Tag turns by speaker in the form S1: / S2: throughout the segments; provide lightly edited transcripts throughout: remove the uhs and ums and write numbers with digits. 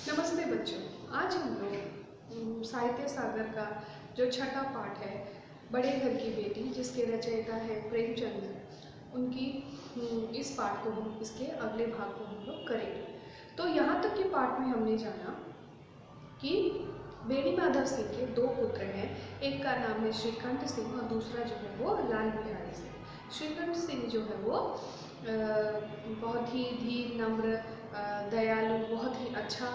S1: नमस्ते बच्चों। आज हम लोग साहित्य सागर का जो छठा पाठ है, बड़े घर की बेटी, जिसके रचयिता है प्रेमचंद, उनकी इस पाठ को हम इसके अगले भाग को हम लोग करेंगे। तो यहाँ तक के पाठ में हमने जाना कि बेनी माधव सिंह के दो पुत्र हैं। एक का नाम है श्रीकंठ सिंह और दूसरा जो है वो लाल बिहारी सिंह। श्रीकंठ सिंह जो है वो बहुत ही धीर, नम्र, दयालु, बहुत ही अच्छा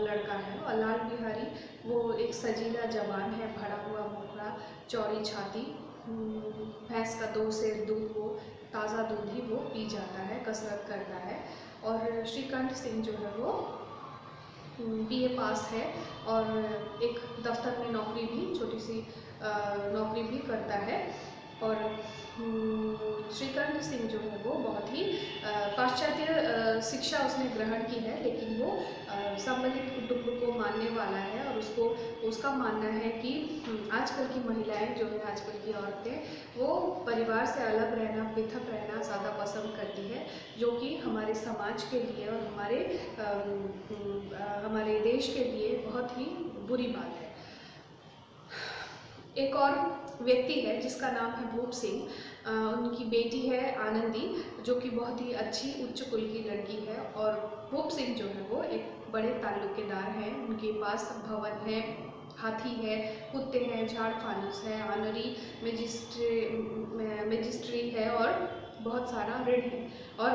S1: लड़का है। और लाल बिहारी वो एक सजीला जवान है, भरा हुआ मुखड़ा, चौड़ी छाती, भैंस का 2 सेर दूध, वो ताज़ा दूध ही वो पी जाता है, कसरत करता है। और श्रीकंठ सिंह जो है वो BA पास है और एक दफ्तर में नौकरी भी, छोटी सी नौकरी भी करता है। और श्रीकंठ सिंह जो है वो बहुत ही पाश्चात्य शिक्षा उसने ग्रहण की है, लेकिन वो सम्मिलित कुटुंब को मानने वाला है। और उसका मानना है कि आजकल की महिलाएं जो है, आजकल की औरतें, वो परिवार से अलग रहना, पृथक रहना ज़्यादा पसंद करती है, जो कि हमारे समाज के लिए और हमारे देश के लिए बहुत ही बुरी बात है। एक और व्यक्ति है जिसका नाम है भूप सिंह। उनकी बेटी है आनंदी, जो कि बहुत ही अच्छी उच्च कुल की लड़की है। और भूप सिंह जो है वो एक बड़े ताल्लुकेदार हैं। उनके पास भवन है, हाथी है, कुत्ते हैं, झाड़ फानूस है, ऑनरी मजिस्ट्री है और बहुत सारा ऋण है। और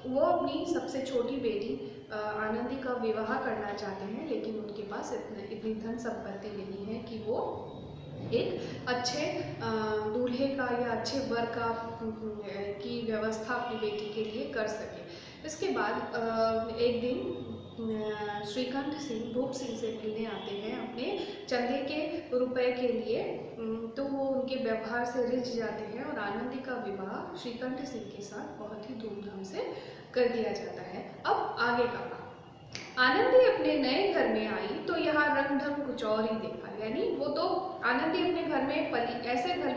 S1: वो अपनी सबसे छोटी बेटी आनंदी का विवाह करना चाहते हैं, लेकिन उनके पास इतनी धन संपत्ति नहीं है कि वो एक अच्छे दूल्हे का या अच्छे वर का की व्यवस्था अपनी बेटी के लिए कर सके। इसके बाद एक दिन श्रीकंठ सिंह भूप सिंह से मिलने आते हैं अपने चंदे के रुपए के लिए। तो वो उनके व्यवहार से रिझ जाते हैं और आनंदी का विवाह श्रीकंठ सिंह के साथ बहुत ही धूमधाम से कर दिया जाता है। अब आगे का आनंदी अपने नए घर में आई तो यहाँ रंग ढंग कुछ और ही देखा। यानी वो तो आनंदी अपने घर में ऐसे घर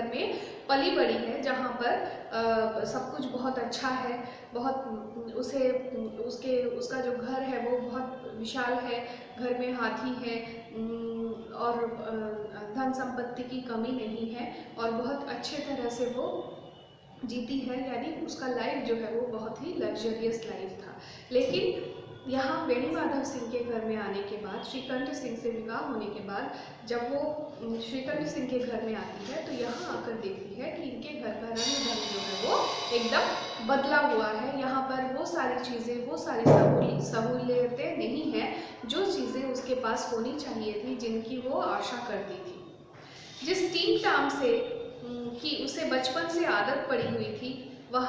S1: में पली बड़ी है जहाँ पर सब कुछ बहुत अच्छा है, बहुत उसका जो घर है वो बहुत विशाल है, घर में हाथी है और धन संपत्ति की कमी नहीं है और बहुत अच्छे तरह से वो जीती है। यानी उसका लाइफ जो है वो बहुत ही लग्जरियस लाइफ था। लेकिन यहाँ बेनी माधव सिंह के घर में आने के बाद, श्रीकंठ सिंह से विवाह होने के बाद, जब वो श्रीकंठ सिंह के घर में आती है तो यहाँ आकर देखती है कि इनके घर का रंग ढंग जो है वो एकदम बदला हुआ है। यहाँ पर वो सारी चीज़ें, वो सारी सहूलियतें नहीं हैं जो चीज़ें उसके पास होनी चाहिए थी, जिनकी वो आशा करती थी। जिस टीम टाम से कि उसे बचपन से आदत पड़ी हुई थी, वह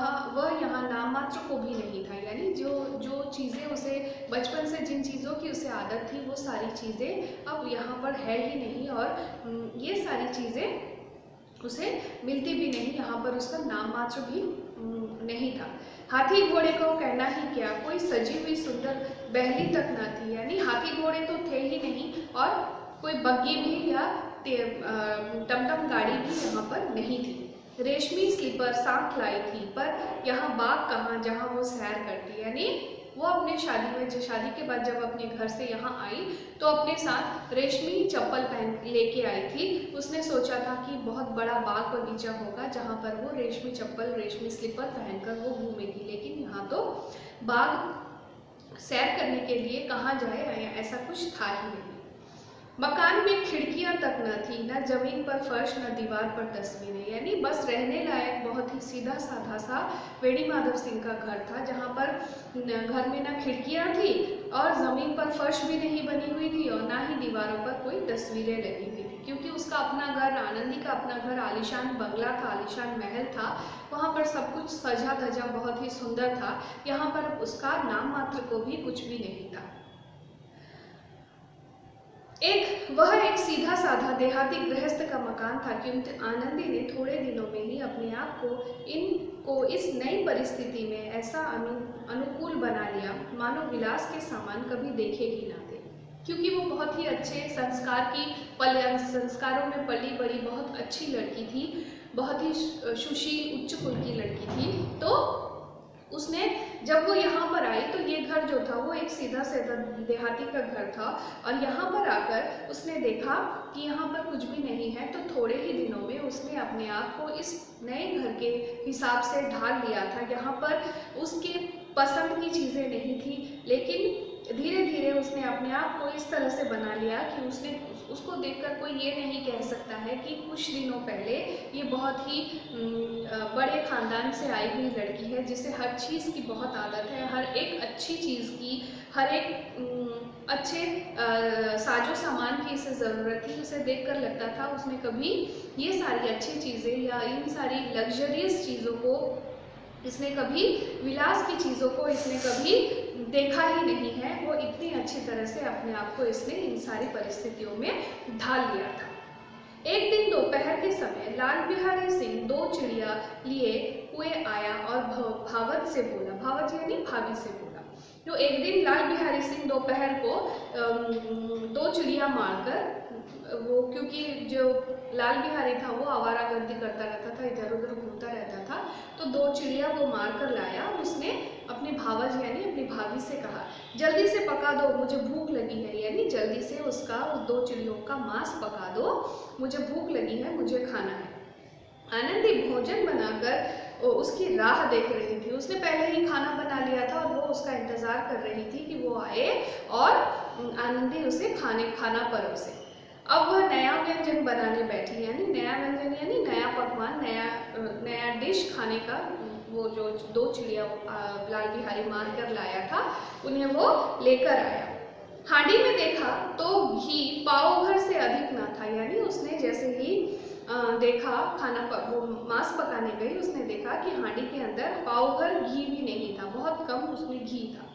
S1: यहाँ नाम मात्र को भी नहीं था। यानी जो चीज़ें उसे बचपन से, जिन चीज़ों की उसे आदत थी, वो सारी चीज़ें अब यहाँ पर है ही नहीं। और ये सारी चीज़ें उसे मिलती भी नहीं, यहाँ पर उसका नाम मात्र भी नहीं था। हाथी घोड़े को कहना ही क्या, कोई सजी हुई सुंदर बहली तक ना थी। यानी हाथी घोड़े तो थे ही नहीं और कोई बग्गी भी या टमटम गाड़ी भी यहाँ पर नहीं थी। रेशमी स्लीपर साथ लाई थी, पर यहाँ बाग कहाँ जहाँ वो सैर करती। यानी वो अपने शादी के बाद जब अपने घर से यहाँ आई तो अपने साथ रेशमी चप्पल पहन लेके आई थी। उसने सोचा था कि बहुत बड़ा बाग बगीचा होगा जहाँ पर वो रेशमी चप्पल, रेशमी स्लीपर पहनकर वो घूमेगी, लेकिन यहाँ तो बाग सैर करने के लिए कहाँ जाए, ऐसा कुछ था ही नहीं। मकान में खिड़कियां तक न थी, न जमीन पर फर्श, न दीवार पर तस्वीरें। यानी बस रहने लायक बहुत ही सीधा साधा सा बेनी माधव सिंह का घर था, जहाँ पर घर में न खिड़कियां थी और ज़मीन पर फर्श भी नहीं बनी हुई थी और ना ही दीवारों पर कोई तस्वीरें लगी हुई थी। क्योंकि उसका अपना घर, आनंदी का अपना घर आलीशान बंगला था, आलीशान महल था, वहाँ पर सब कुछ सजा धजा बहुत ही सुंदर था। यहाँ पर उसका नाम मात्र को भी कुछ भी नहीं था। वह एक सीधा साधा देहाती गृहस्थ का मकान था, क्योंकि आनंदी ने थोड़े दिनों में ही अपने आप को इस नई परिस्थिति में ऐसा अनुकूल बना लिया मानो विलास के सामान कभी देखे ही ना थे। क्योंकि वो बहुत ही अच्छे संस्कारों में पली बड़ी बहुत अच्छी लड़की थी, बहुत ही सुशील उच्च कुल की लड़की थी। तो उसने जब वो यहाँ पर आई तो ये घर जो था वो एक सीधा साधा देहाती का घर था, और यहाँ पर आकर उसने देखा कि यहाँ पर कुछ भी नहीं है। तो थोड़े ही दिनों में उसने अपने आप को इस नए घर के हिसाब से ढाल लिया था। यहाँ पर उसके पसंद की चीज़ें नहीं थी, लेकिन धीरे धीरे उसने अपने आप को इस तरह से बना लिया कि उसको देखकर कोई ये नहीं कह सकता है कि कुछ दिनों पहले ये बहुत ही बड़े ख़ानदान से आई हुई लड़की है, जिसे हर चीज़ की बहुत आदत है, हर एक अच्छी चीज़ की, हर एक अच्छे साजो सामान की इसे ज़रूरत थी। उसे देखकर लगता था उसने कभी ये सारी अच्छी चीज़ें या इन सारी लग्जरियस चीज़ों को, इसने कभी विलास की चीज़ों को इसने कभी देखा ही नहीं है। वो इतनी अच्छी तरह से अपने आप को इसने इन सारी परिस्थितियों में ढाल लिया था। एक दिन दोपहर के समय लाल बिहारी सिंह 2 चिड़िया लिए हुए आया और भावत से बोला, भावत यानी भाभी से बोला। तो एक दिन लाल बिहारी सिंह दोपहर को 2 चिड़िया मारकर, वो क्योंकि जो लाल बिहारी था वो आवारागर्दी करता रहता था, इधर उधर घूमता रहता था, तो 2 चिड़िया वो मार कर लाया। उसने अपनी भावज यानी अपनी भाभी से कहा, जल्दी से पका दो, मुझे भूख लगी है, यानी जल्दी से उस 2 चिड़ियों का मांस पका दो, मुझे भूख लगी है, मुझे खाना है। आनंदी भोजन बनाकर उसकी राह देख रही थी। उसने पहले ही खाना बना लिया था और वो उसका इंतज़ार कर रही थी कि वो आए और आनंदी उसे खाना परोसे। अब वह नया व्यंजन बनाने बैठी, यानी नया व्यंजन यानी नया पकवान, नया डिश खाने का। वो जो 2 चिड़िया लाल बिहारी मार कर लाया था उन्हें वो लेकर आया। हांडी में देखा तो घी पाव भर से अधिक ना था, यानी उसने जैसे ही देखा वो मांस पकाने गई, उसने देखा कि हांडी के अंदर पाव भर घी भी नहीं था, बहुत कम उसमें घी था।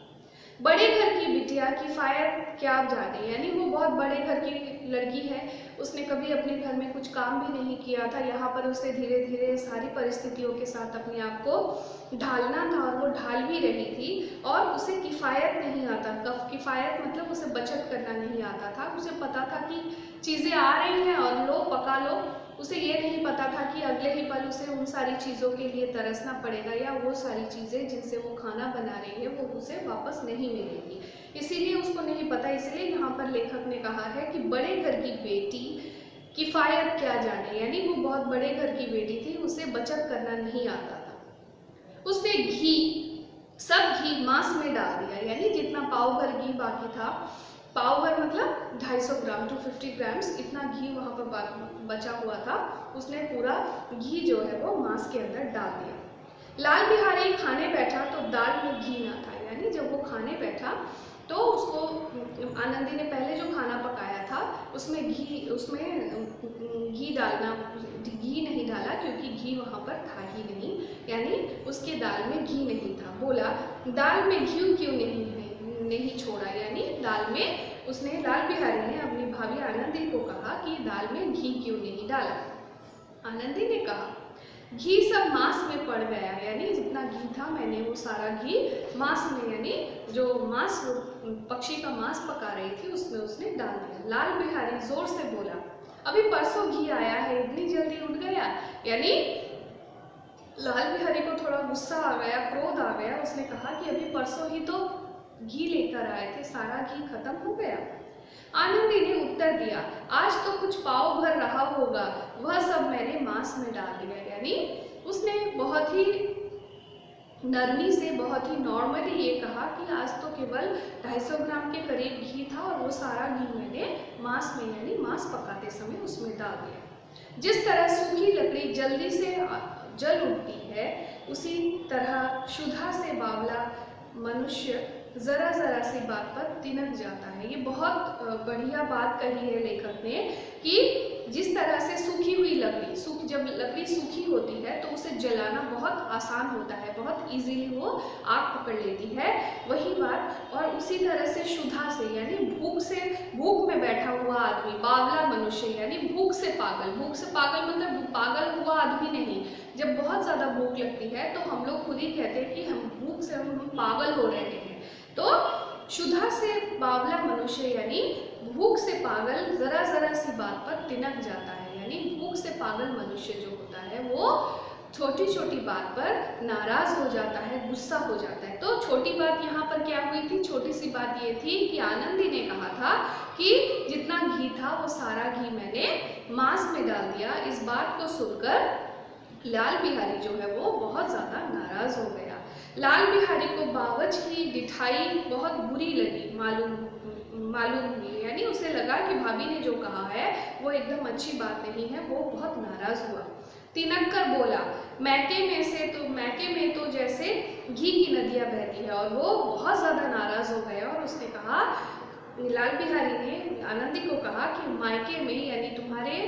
S1: बड़े घर की बिटिया किफ़ायत क्या जाने, यानी वो बहुत बड़े घर की लड़की है, उसने कभी अपने घर में कुछ काम भी नहीं किया था। यहाँ पर उसे धीरे धीरे सारी परिस्थितियों के साथ अपने आप को ढालना था और वो ढाल भी रही थी। और उसे किफ़ायत नहीं आता, किफ़ायत मतलब उसे बचत करना नहीं आता था। उसे पता था कि चीज़ें आ रही हैं और लो पका लो, उसे ये नहीं पता था कि अगले ही पल उसे उन सारी चीज़ों के लिए तरसना पड़ेगा, या वो सारी चीज़ें जिनसे वो खाना बना रही है वो उसे वापस नहीं मिलेगी। इसीलिए उसको नहीं पता। इसलिए यहाँ पर लेखक ने कहा है कि बड़े घर की बेटी किफ़ायत क्या जाने, यानी वो बहुत बड़े घर की बेटी थी, उसे बचत करना नहीं आता था। उसने सब घी मांस में डाल दिया, यानी जितना पाव भर घी बाकी था, पाव भर मतलब 250 ग्राम 250 ग्राम्स, इतना घी वहाँ पर बचा हुआ था, उसने पूरा घी जो है वो मांस के अंदर डाल दिया। लाल बिहारी खाने बैठा तो दाल में घी ना था, यानी जब वो खाने बैठा तो उसको आनंदी ने पहले जो खाना पकाया था उसमें घी नहीं डाला, क्योंकि घी वहाँ पर था ही नहीं, यानी उसके दाल में घी नहीं था। बोला, दाल में घी क्यों नहीं छोड़ा, यानी दाल में उसने, लाल बिहारी ने अपनी भाभी आनंदी को कहा कि दाल में घी क्यों नहीं डाला। आनंदी ने कहा, घी सब मांस में पड़ गया, यानी जितना घी था मैंने वो सारा घी मांस में, यानी जो मांस पक्षी का मांस पका रही थी उसमें उसने डाल दिया। लाल बिहारी जोर से बोला, अभी परसों घी आया है, इतनी जल्दी उठ गया, यानी लाल बिहारी को थोड़ा गुस्सा आ गया, क्रोध आ गया। उसने कहा कि अभी परसों ही तो घी लेकर आए थे, सारा घी खत्म हो गया। आनंदी ने उत्तर दिया, आज तो कुछ पाव भर रहा होगा, वह सब मैंने मांस में डाल दिया। यानी उसने बहुत ही नरमी से, बहुत ही नॉर्मली ये कहा कि आज तो केवल 250 ग्राम के करीब घी था और वो सारा घी मैंने मांस में, यानी मांस पकाते समय उसमें डाल दिया। जिस तरह सूखी लकड़ी जल्दी से जल उठती है, उसी तरह क्षुधा से बावला मनुष्य ज़रा सी बात पर तिनक जाता है। ये बहुत बढ़िया बात कही है लेखक ने कि जिस तरह से सूखी हुई लकड़ी, जब लकड़ी सूखी होती है तो उसे जलाना बहुत आसान होता है, बहुत इजीली वो आग पकड़ लेती है, वही बात। और उसी तरह से क्षुधा से, यानी भूख में बैठा हुआ आदमी, बावला मनुष्य यानी भूख से पागल मतलब पागल हुआ आदमी नहीं। जब बहुत ज़्यादा भूख लगती है तो हम लोग खुद ही कहते हैं कि हम भूख से हम पागल हो रहे हैं। तो क्षुधा से बावला मनुष्य यानी भूख से पागल ज़रा सी बात पर तिनक जाता है, यानी भूख से पागल मनुष्य जो होता है वो छोटी छोटी बात पर नाराज हो जाता है, गुस्सा हो जाता है। तो छोटी बात यहाँ पर क्या हुई थी? छोटी सी बात ये थी कि आनंदी ने कहा था कि जितना घी था वो सारा घी मैंने मांस में डाल दिया। इस बात को सुनकर लाल बिहारी जो है वो बहुत ज़्यादा नाराज हो गया। लाल बिहारी को बावर्च की डिठाई बहुत बुरी लगी, मालूम हुई, यानी उसे लगा कि भाभी ने जो कहा है वो एकदम अच्छी बात नहीं है। वो बहुत नाराज हुआ। तिनक कर बोला, मैके में तो जैसे घी की नदियाँ बहती है। और वो बहुत ज़्यादा नाराज हो गया और उसने कहा, लाल बिहारी ने आनंदी को कहा कि मायके में यानी तुम्हारे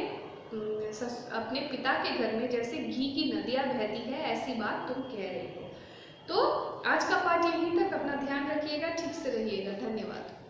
S1: अपने पिता के घर में जैसे घी की नदियाँ बहती है, ऐसी बात तुम कह रही हो। तो आज का पाठ यहीं तक। अपना ध्यान रखिएगा, ठीक से रहिएगा। धन्यवाद।